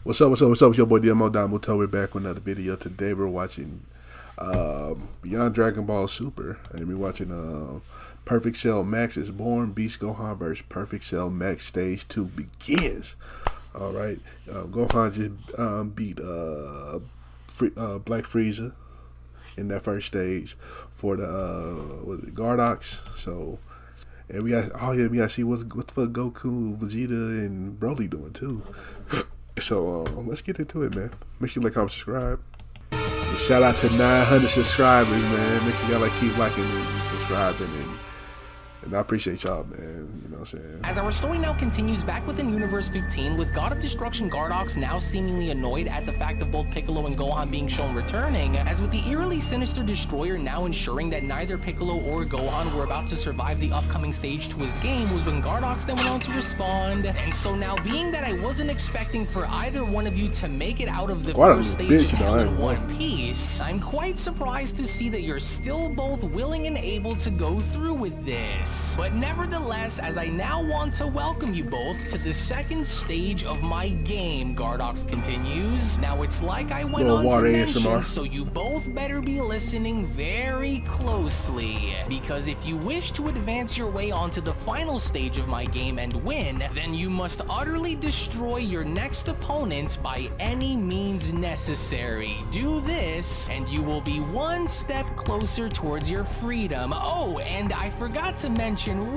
What's up? What's up? What's up? It's your boy Domuto. We're back with another video. Today we're watching Beyond Dragon Ball Super, and we're watching Perfect Cell Max is born. Beast Gohan vs Perfect Cell Max Stage 2 begins. All right, Gohan just beat Black Frieza in that first stage for the Gardox. So, and we got to see what the fuck Goku, Vegeta, and Broly doing too. So let's get into it, man. Make sure you like, comment, subscribe. And shout out to 900 subscribers, man. Make sure y'all keep liking and subscribing, and I appreciate y'all, man. You know what I'm saying? As our story now continues back within Universe 15, with God of Destruction Gardox now seemingly annoyed at the fact of both Piccolo and Gohan being shown returning, as with the eerily sinister Destroyer now ensuring that neither Piccolo or Gohan were about to survive the upcoming stage to his game, was when Gardox then went on to respond. And so now, being that I wasn't expecting for either one of you to make it out of the first stage of Hell in one piece, I'm quite surprised to see that you're still both willing and able to go through with this. But nevertheless, as I now want to welcome you both to the second stage of my game, Gardox continues. Now it's like I went on to mention, so you both better be listening very closely, because if you wish to advance your way onto the final stage of my game and win, then you must utterly destroy your next opponent by any means necessary. Do this, and you will be one step closer towards your freedom. Oh, and I forgot to mention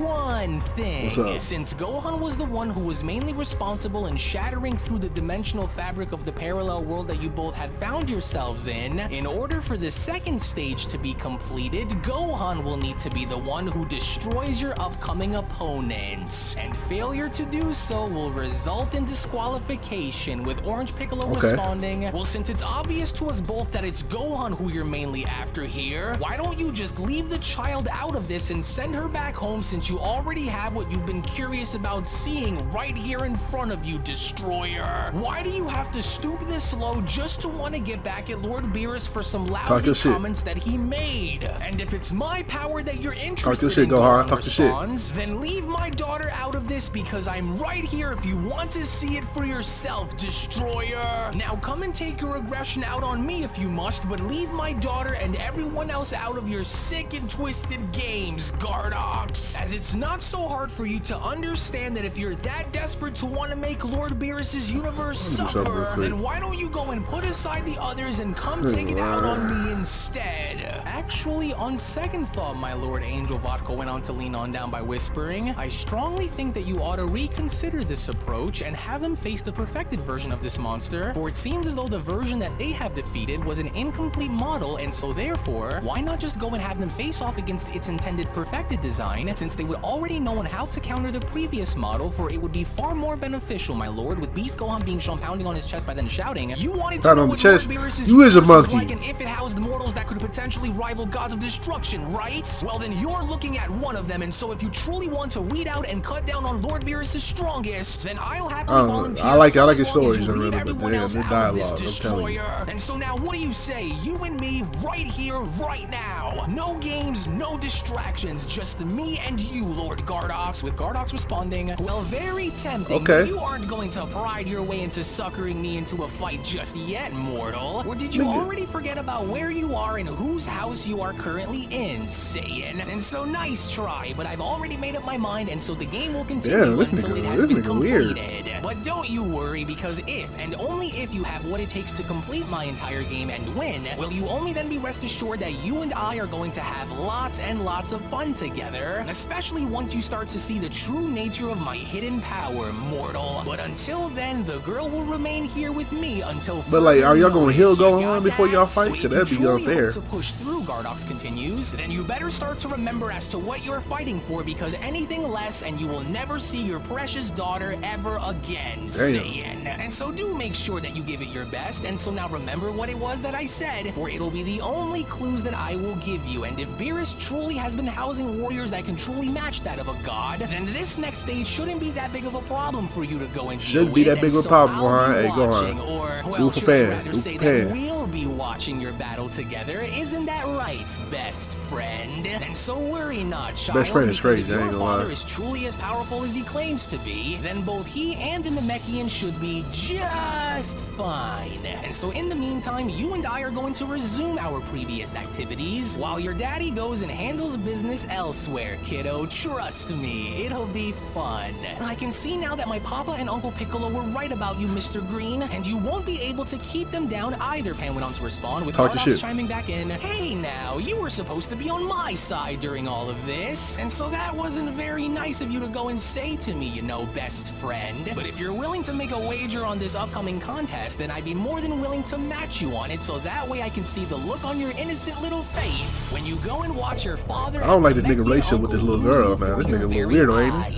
one thing. Since Gohan was the one who was mainly responsible in shattering through the dimensional fabric of the parallel world that you both had found yourselves in order for the second stage to be completed, Gohan will need to be the one who destroys your upcoming opponents. And failure to do so will result in disqualification, with Orange Piccolo responding, well, since it's obvious to us both that it's Gohan who you're mainly after here, why don't you just leave the child out of this and send her back home, since you already have what you've been curious about seeing right here in front of you, Destroyer? Why do you have to stoop this low just to want to get back at Lord Beerus for some lousy comments that he made? And if it's my power that you're interested in, Gohan responds, then leave my daughter out of this, because I'm right here if you want to see it for yourself, Destroyer. Now come and take your aggression out on me if you must, but leave my daughter and everyone else out of your sick and twisted games, Gardox. As it's not so hard for you to understand that if you're that desperate to want to make Lord Beerus' universe suffer, then why don't you go and put aside the others and come take it out on me instead? Actually, on second thought, my Lord, Angel Vodka went on to lean on down by whispering, I strongly think that you ought to reconsider this approach and have them face the perfected version of this monster, for it seems as though the version that they have defeated was an incomplete model, and so therefore, why not just go and have them face off against its intended perfected design, since they would already know on how to counter the previous model, for it would be far more beneficial, my lord, with Beast Gohan being shown pounding on his chest by then shouting, you wanted to know what Lord Beerus' you is a monkey. Like, and if it housed mortals that could potentially rival gods of destruction, right? Well, then you're looking at one of them, and so if you truly want to weed out and cut down on Lord Beerus' strongest, then I'll happily volunteer. I like his stories, leave everyone else out of this, Destroyer. And so now, what do you say? You and me, right here, right now. No games, no distractions, just me and you, Lord Gardox, with Gardox responding, well, very tempting, but you aren't going to pride your way into suckering me into a fight just yet, mortal. Or did you already forget about where you are and whose house you are currently in, Saiyan? And so, nice try, but I've already made up my mind, and so the game will continue until it has been completed. But don't you worry, because if, and only if, you have what it takes to complete my entire game and win, will you only then be rest assured that you and I are going to have lots and lots of fun together, especially once you start to see the true nature of my hidden power, mortal. But until then, the girl will remain here with me until. But like, are y'all gonna heal Gohan before y'all fight? So that'd be unfair. To push through, Gardox continues, then you better start to remember as to what you're fighting for, because anything less and you will never see your precious daughter ever again, Saiyan. And so do make sure that you give it your best, and so now remember what it was that I said, for it'll be the only clues that I will give you, and if Beerus truly has been housing warriors that can truly match that of a god, then this next stage shouldn't be that big of a problem for you to go and deal with. Shouldn't be that big of a problem, Gohan. Hey, Gohan. Well, for should I fan. rather Ooh say for that fan. we'll be watching your battle together, isn't that right, best friend? And so worry not, child, Best friend is because crazy, if I your ain't gonna father lie. is truly as powerful as he claims to be, then both he and the Namekian should be just fine. And so in the meantime, you and I are going to resume our previous activities, while your daddy goes and handles business elsewhere, kiddo. Trust me, it'll be fun. I can see now that my papa and Uncle Piccolo were right about you, Mr. Green, and you won't be able to keep them down either, Pan went on to respond, with Talk your Gardox shit. chiming back in. Hey now, you were supposed to be on my side during all of this, and so that wasn't very nice of you to go and say to me, you know, best friend. But if you're willing to make a wager on this upcoming contest, then I'd be more than willing to match you on it, so that way I can see the look on your innocent little face when you go and watch your father. I don't like this nigga relationship with this little girl, man. This nigga a little weirdo, ain't he?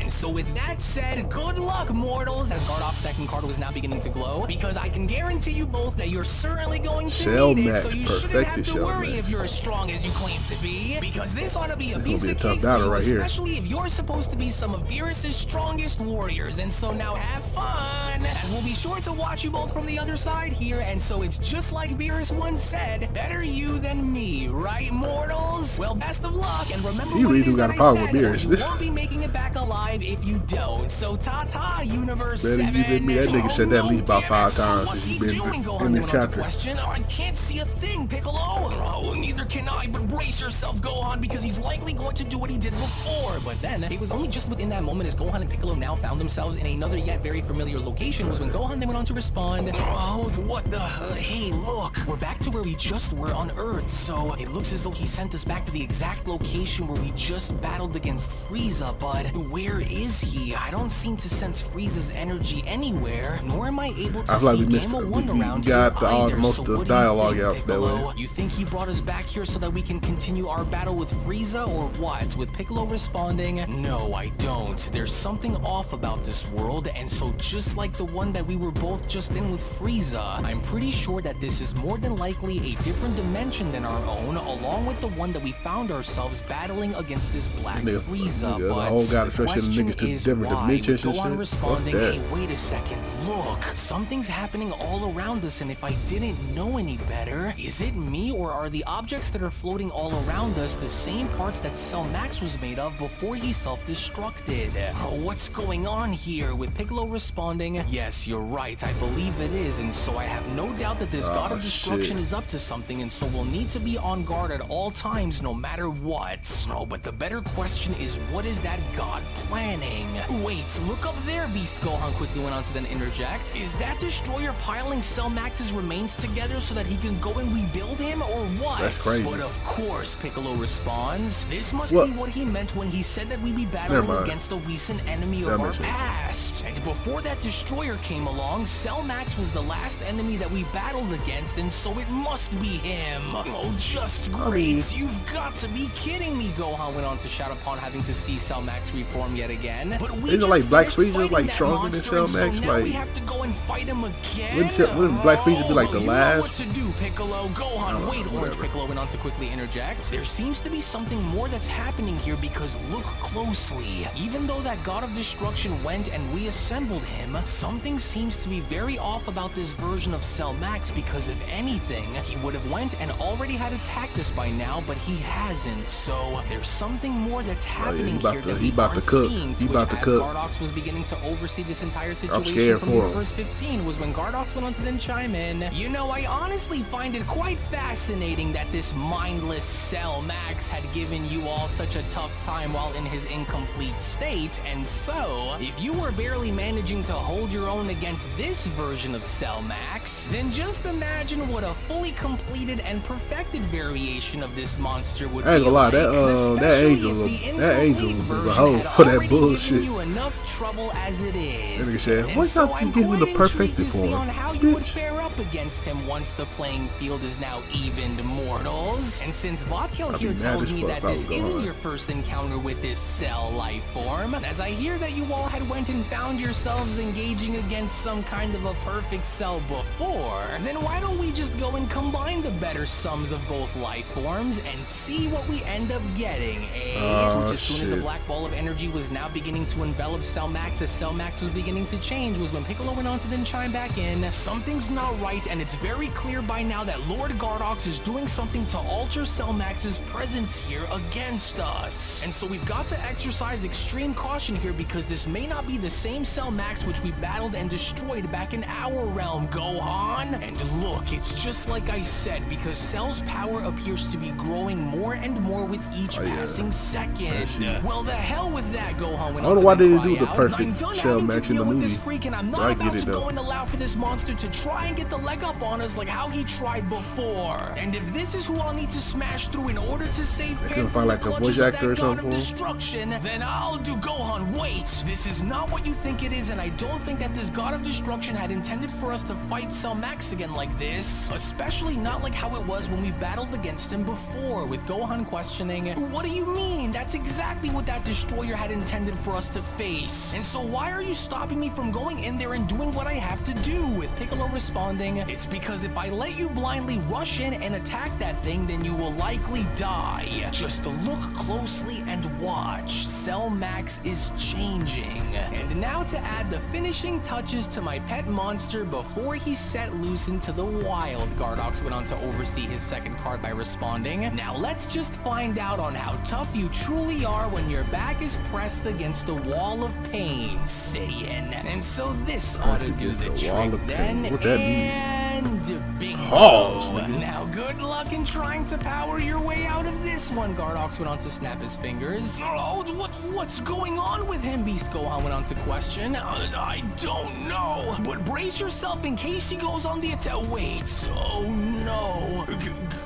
And so with that said, good luck, mortals, as Gardock's second card was now beginning to glow, because I can guarantee you both that you're certainly going to need it, so you shouldn't have to worry if you're as strong as you claim to be, because this ought to be a piece of cake for you, especially if you're supposed to be some of Beerus's strongest warriors. And so now have fun, as we'll be sure to watch you both from the other side here. And so it's just like Beerus once said, better you than me, right, mortals? Well, best of luck, and remember what it is that I said, you won't be making it back alive if you don't. So ta-ta, Universe 7. Better you than me. That nigga said that at least about 5 times What's since he he's doing, been Gohan? in this chapter. I can't see a thing, Piccolo. Oh, neither can I, but brace yourself, Gohan, because he's likely going to do what he did before. But then, it was only just within that moment as Gohan and Piccolo now found themselves in another yet very familiar location was when Gohan then went on to respond. Oh, what the? Hey, look, we're back to where we just were on Earth, so it looks as though he sent us back to the exact location where we just battled against Frieza, but where is he? I don't seem to sense Frieza's energy anywhere, nor am I able to see Gamma 1 around here either. Most of the dialogue out that way. You think he brought us back here so that we can continue our battle with Frieza, or what? With Piccolo responding, no, I don't. There's something off about this world, and so just like the one that we were both just in with Frieza, I'm pretty sure that this is more than likely a different dimension than our own, along with the one that we found ourselves battling against this Black Frieza. But the question is why, with Gohan responding, hey, wait a second, look, something's happening all around us, and if I didn't know any better, is it me, or are the objects that are floating all around us the same parts that Cell Max was made of before he self-destructed? What's going on here? With Piccolo responding, yes, you're right, I believe it is, and so I have no doubt that this God of Destruction is up to something, and so we'll need to be on guard at all times, no matter what. Oh, but the better question is, what is that God planning? Wait, look up there, Beast, Gohan quickly went on to then interject. Is that Destroyer piling Cell Max's remains together so that he can go and rebuild him, or what? That's crazy. But of course, Piccolo responds, this must be what he meant when he said that we'd be battling against a recent enemy of our past. And before that Destroyer came along, Cell Max was the last enemy that we battled against, and so it must be him. Oh, just great. You've got to be kidding me, Gohan went on to shout upon having to see Cell Max reform yet again. But we isn't like Black Frieza like stronger than Cell Max? Like, we have to go and fight him again. Wouldn't Black Frieza be like the last? Know what to do, Piccolo. Gohan, wait, Orange Piccolo went on to quickly interject. There seems to be something more that's happening here, because look closely. Even though that God of Destruction went and reassembled him, something seems to be very off about this version of Cell Max, because if anything, he would have went and already had attacked us by now, but he hasn't. So there's something more that's happening here that we aren't seeing. He about to cook. Gardox was beginning to oversee this entire situation from Universe 15 was when Gardox went on to then chime in. You know, I honestly find it quite fascinating that this mindless Cell Max had given you all such a tough time while in his incomplete state, and so, if you were barely managing to hold your own against this version of Cell Max, then just imagine what a fully completed and perfected variation of this monster would be. I ain't gonna lie, that angel was a hoe for that bullshit. You enough trouble as it is. That nigga said, "What's up? You giving the perfected form?" On how you would fare up against him once the playing field is now evened, mortals. And since Vodkill here tells me that this isn't your first encounter with this Cell life form, as I hear that you all had went and found yourselves engaging against some kind of a perfect Cell before, then why don't we just go and combine the better sums of both life forms and see what we end up getting, eh? Which as soon as a black ball of energy was now beginning to envelop Cell Max as Cell Max was beginning to change was when Piccolo went on to then chime back in. Something's not right, and it's very clear by now that Lord Gardox is doing something to alter Cell Max's presence here against us. And so we've got to exercise extreme caution here, because this may not be the same Cell Max which we battled and destroyed back in our realm, Gohan. And look, it's just like I said, because Cell's power appears to be growing more and more with each passing second. Well, the hell with that, Gohan went on to cry out. I don't know why they didn't do the perfect Cell Max in the movie. And I'm not about to go and allow for this monster to try and get the leg up on us like how he tried before. And if this is who I'll need to smash through in order to save Pan from the clutches of that god of destruction, then I'll do. Gohan, wait! This is not what you think it is, and I don't think that this god of destruction had intended for us to fight Cell Max again like this, especially not like how it was when we battled against him before, with Gohan questioning, what do you mean? That's exactly what that destroyer had intended for us to face. And so why are you stopping me from going in there and doing what I have to do? With Piccolo responding, it's because if I let you blindly rush in and attack that thing, then you will likely die. Just look closely and watch. Cell Max is changing. And now to add the finishing touches to my pet monster before he's set loose into the wild, Gardox went on to oversee his second card by responding, now let's just find out on how tough you truly are when your back is pressed against the wall of pain, Saiyan. And so this ought to do the trick then, and bingo. Now good luck in trying to power your way out of this one, Gardox went on to snap his fingers. Oh, what's going on with him? Beast Gohan went on to question. I don't know, but brace yourself in case he goes on the attack. Wait, oh no.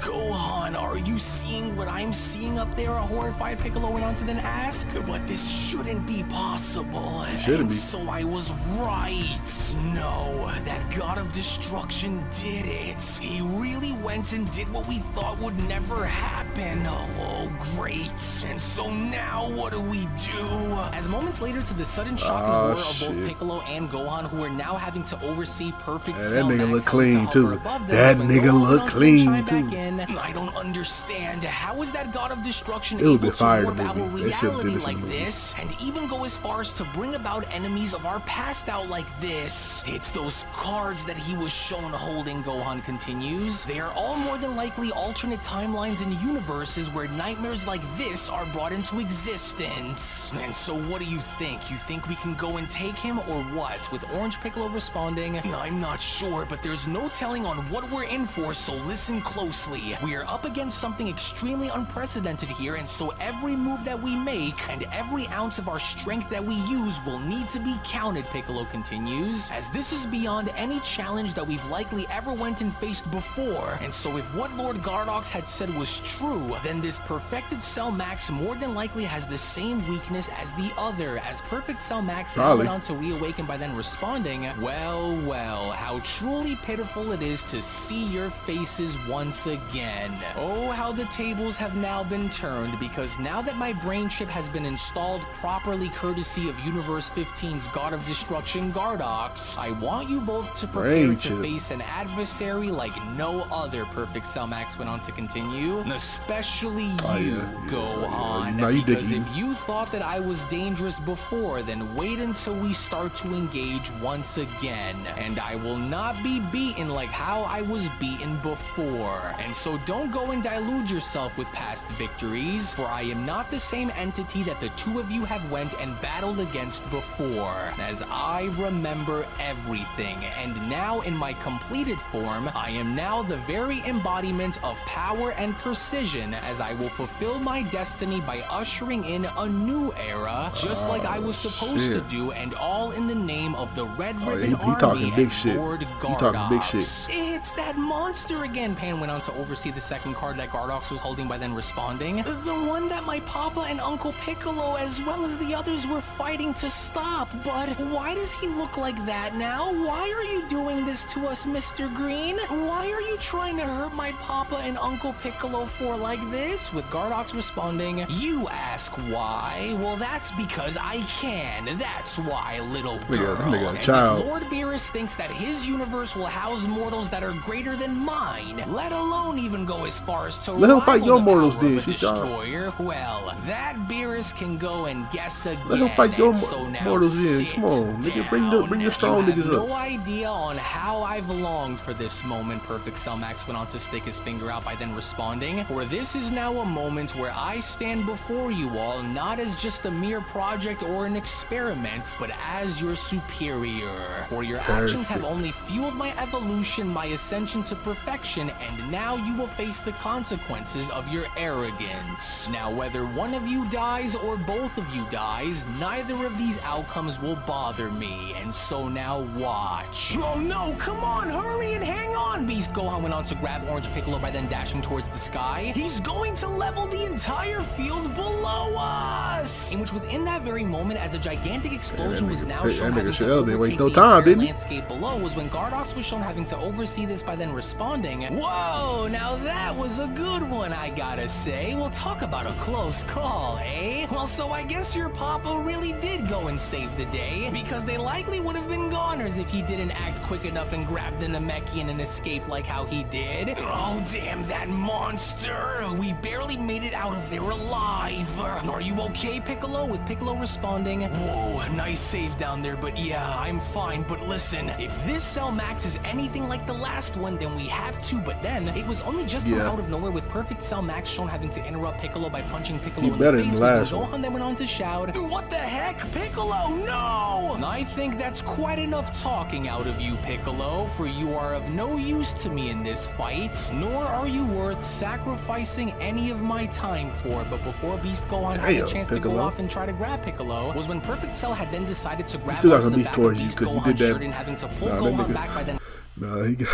Gohan, are you seeing what I'm seeing up there? A horrified Piccolo went on to then ask. But this shouldn't be possible. Shouldn't be. So I was right. No, that god of destruction did it. He really went and did what we thought would never happen. Oh, great. And so now what do we do? As moments later, to the sudden shock and horror of both Piccolo and Gohan, who are now having to oversee perfect Cell Max, that nigga look clean too. That nigga look clean too. I don't understand. How is that god of destruction able to warp our reality like this, and even go as far as to bring about enemies of our past out like this? It's those cards that he was shown holding, Gohan continues. They are all more than likely alternate timelines and universes where nightmares like this are brought into existence. And so what do you think? You think we can go and take him or what? With Orange Piccolo responding, I'm not sure, but there's no telling on what we're in for, so listen closely. We are up against something extremely unprecedented here, and so every move that we make and every ounce of our strength that we use will need to be counted, Piccolo continues, as this is beyond any challenge that we've likely ever went and faced before. And so if what Lord Gardox had said was true, then this perfected Cell Max more than likely has the same weakness as the other, as perfect Cell Max now went on to reawaken by then responding, well, how truly pitiful it is to see your faces once again. Oh, how the tables have now been turned, because now that my brain chip has been installed properly courtesy of Universe 15's God of Destruction, Gardox, I want you both to prepare to face an adversary like no other, perfect Cell Max went on to continue, especially you, Gohan, because if you thought that I was dangerous before, then wait until we start to engage once again, and I will not be beaten like how I was beaten before. And so don't go and delude yourself with past victories, for I am not the same entity that the two of you have went and battled against before, as I remember everything, and now in my completed form, I am now the very embodiment of power and precision, as I will fulfill my destiny by ushering in a new era, just like I was supposed to do, and all in the name of the Red Ribbon Army and Lord Gardox. It's that monster again, Pan went on to oversee the second card that Gardox was holding by then responding. The one that my papa and Uncle Piccolo as well as the others were fighting to stop. But why does he look like that now? Why are you doing this this to us, Mr. Green? Why are you trying to hurt my papa and Uncle Piccolo for like this? With Gardox responding, you ask why? Well, that's because I can. That's why, little girl. And if Lord Beerus thinks that his universe will house mortals that are greater than mine, let alone even go as far as to let him fight your mortals, then. Destroyer, well, that Beerus can go and guess again. Let him fight your so mortals in. Come on, nigga, bring your strong niggas up. No idea on how I've longed for this moment. Perfect Cellmax went on to stick his finger out by then responding, for this is now a moment where I stand before you all not as just a mere project or an experiment, but as your superior. For your actions have only fueled my evolution, my ascension to perfection, and now you will face the consequences of your arrogance. Now, whether one of you dies or both of you dies, neither of these outcomes will bother me, and so now watch. Oh no, come on, hurry and hang on! Beast Gohan went on to grab Orange Piccolo by then dashing towards the sky. He's going to level the entire field below us! In which within that very moment, as a gigantic explosion was now shown having to overtake the entire landscape below, was when Gardox was shown having to oversee this by then responding, whoa, now that was a good one, I gotta say. We'll talk about a close call, eh? Well, so I guess your papa really did go and save the day, because they likely would have been goners if he didn't act quick enough and grab the Namekian and escape like how he did. Oh, damn that monster! We barely made it out of there alive. Are you okay, Piccolo? With Piccolo responding, whoa, nice save down there, but yeah, I'm fine. But listen, if this Cell Max is anything like the last one, then we have to. But then, it was only just from out of nowhere with Perfect Cell Max shown having to interrupt Piccolo by punching Piccolo in the face. Gohan then went on to shout, what the heck, Piccolo, no! I think that's quite enough talking out of you, Piccolo, for you are of no use to me in this fight, nor are you worth sacrificing any of my time for. But before Beast Gohan had a chance to go off and try to grab Piccolo, was when Perfect Cell had then decided to grab onto the back of Beast Gohan's shirt and having to pull Gohan back by then. Nah, he got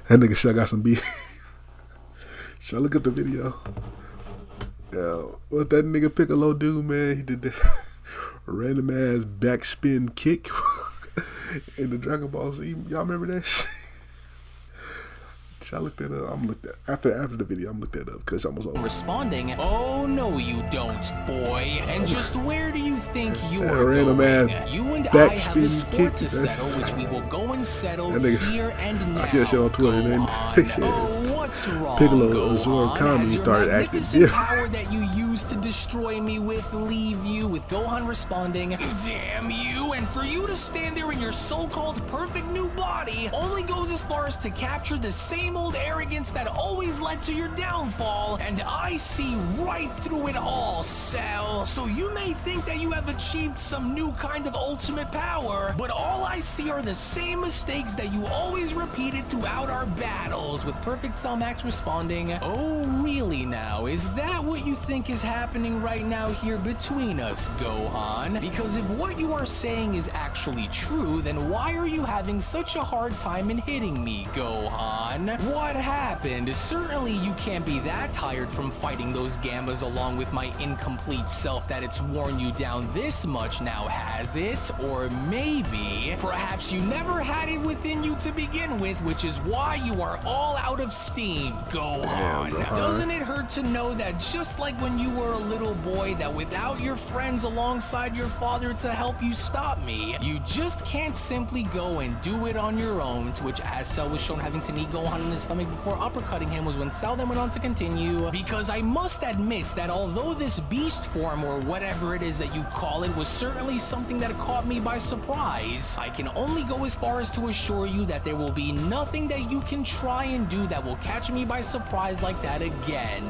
that nigga still got some beef. So look at the video. Yeah, what that nigga Piccolo do, man? He did that random ass backspin kick in the Dragon Ball Z. Y'all remember that shit? I looked that up. I'm looked at after the video. I'm looked that up because almost over. Responding, oh no you don't, boy. And just where do you think you are random going? Ass you and I have a score to settle, which we will go and settle here and now. I see that shit on Twitter. Oh, what's wrong, Piccolo absorbed comedy started acting different. Power that you used to destroy me with leave you, with Gohan responding, damn you, and for you to stand there in your so-called perfect new body only goes as far as to capture the same old arrogance that always led to your downfall, and I see right through it all, Cell. So you may think that you have achieved some new kind of ultimate power, but all I see are the same mistakes that you always repeated throughout our battles, with Perfect Cell Max responding, oh really now? Is that what you think is happening right now here between us, Gohan? Because if what you are saying is actually true, then why are you having such a hard time in hitting me, Gohan? What happened? Certainly you can't be that tired from fighting those Gammas along with my incomplete self that it's worn you down this much now, has it? Or maybe, perhaps you never had it within you to begin with, which is why you are all out of steam, Gohan. Doesn't it hurt to know that just like when you were a little boy, that without your friends alongside your father to help you stop me, you just can't simply go and do it on your own, to which as Cell was shown having to knee Gohan in the stomach before uppercutting him, was when Cell then went on to continue, because I must admit that although this beast form, or whatever it is that you call it, was certainly something that caught me by surprise, I can only go as far as to assure you that there will be nothing that you can try and do that will catch me by surprise like that again.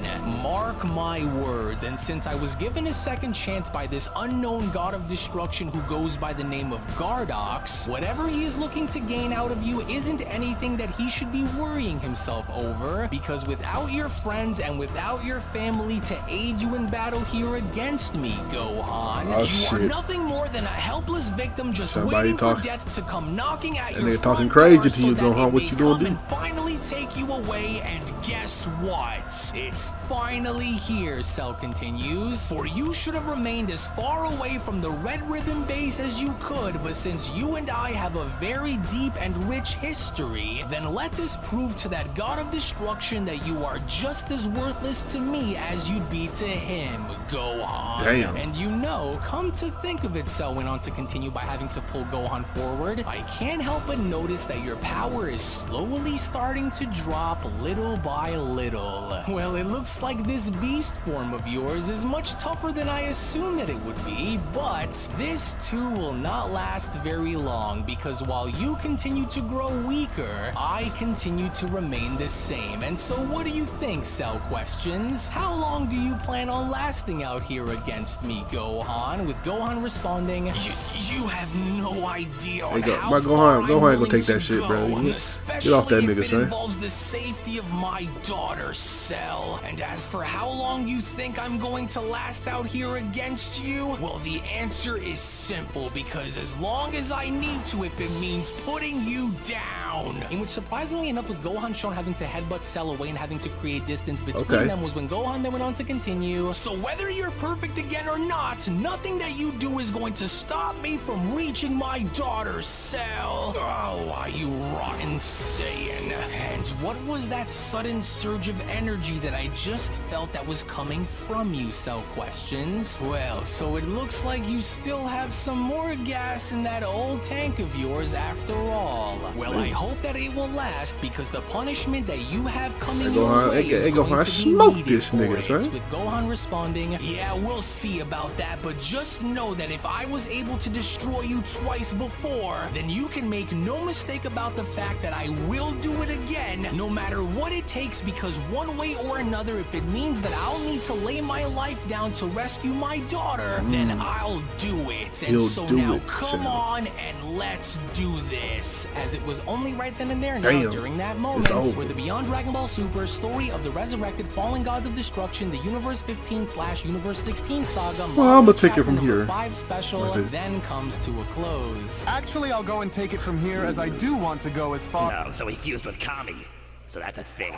Mark my words. And since I was given a second chance by this unknown god of destruction who goes by the name of Gardox, whatever he is looking to gain out of you isn't anything that he should be worrying himself over, because without your friends and without your family to aid you in battle here against me, Gohan, you are nothing more than a helpless victim just waiting for death to come knocking at your front door, crazy to you, Gohan. What you doing? And finally take you away and guess what? It's finally here, Cell continues. For you should have remained as far away from the Red Ribbon base as you could, but since you and I have a very deep and rich history, then let this prove to that god of destruction that you are just as worthless to me as you'd be to him, Gohan. Damn. And you know, come to think of it, Cell went on to continue by having to pull Gohan forward, I can't help but notice that your power is slowly starting to drop little by little. Well, it looks like this beast form of yours is much tougher than I assumed that it would be, but this too will not last very long, because while you continue to grow weaker, I continue to remain the same. And so what do you think, Cell questions? How long do you plan on lasting out here against me, Gohan? With Gohan responding, you have no idea on how my far Gohan I'm gonna take that shit, bro. Get off that nigga, if it son. involves the safety of my daughter, Cell. And as for how long you think I'm going to last out here against you, well, the answer is simple, because as long as I need to, if it means putting you down. In which, surprisingly enough, with Gohan shown having to headbutt Cell away and having to create distance between them, was when Gohan then went on to continue. So whether you're perfect again or not, nothing that you do is going to stop me from reaching my daughter, Cell. Oh, are you rotten Saiyan? And what was that sudden surge of energy that I just felt that was coming from you, Cell questions? Well, so it looks like you still have some more gas in that old tank of yours after all. Well, I hope that it will last, because the punishment that you have coming your way is going to be smoke needed this for nigga, it. son. With Gohan responding, yeah, we'll see about that, but just know that if I was able to destroy you twice before, then you can make no mistake about the fact that I will do it again, no matter what it takes, because one way or another, if it means that I'll need to lay my life down to rescue my daughter, then I'll do it. And so now, come on and let's do this. As it was only right then and there now, during that moment, where the Beyond Dragon Ball Super story of the resurrected fallen gods of destruction, the Universe 15/Universe 16 saga, well, I'm gonna take it from here. 5 special, then comes to a close. Actually, I'll go and take it from here, as I do want to go as far. Oh, so he fused with Kami. So that's a thing.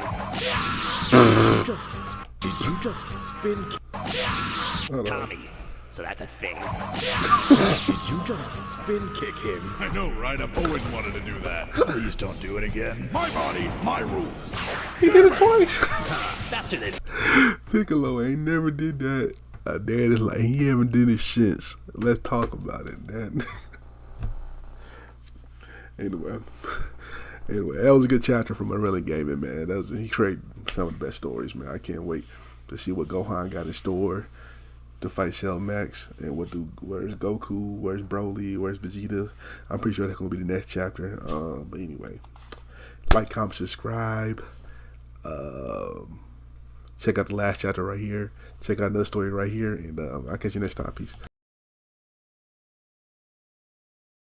Did you just spin? Kami. So that's a thing. Did you just spin kick him? I know, right? I've always wanted to do that. Please don't do it again. My body, my rules. He did it twice. Faster than Piccolo ain't never did that. Dad is like, he haven't did it since. Let's talk about it, Dad. Anyway, that was a good chapter from UnrealEntGaming, man. He created some of the best stories, man. I can't wait to see what Gohan got in store to fight Cell Max, and where's Goku, where's Broly, where's Vegeta. I'm pretty sure that's gonna be the next chapter. But anyway, like, comment, subscribe. Check out the last chapter right here. Check out another story right here, and I'll catch you next time. Peace.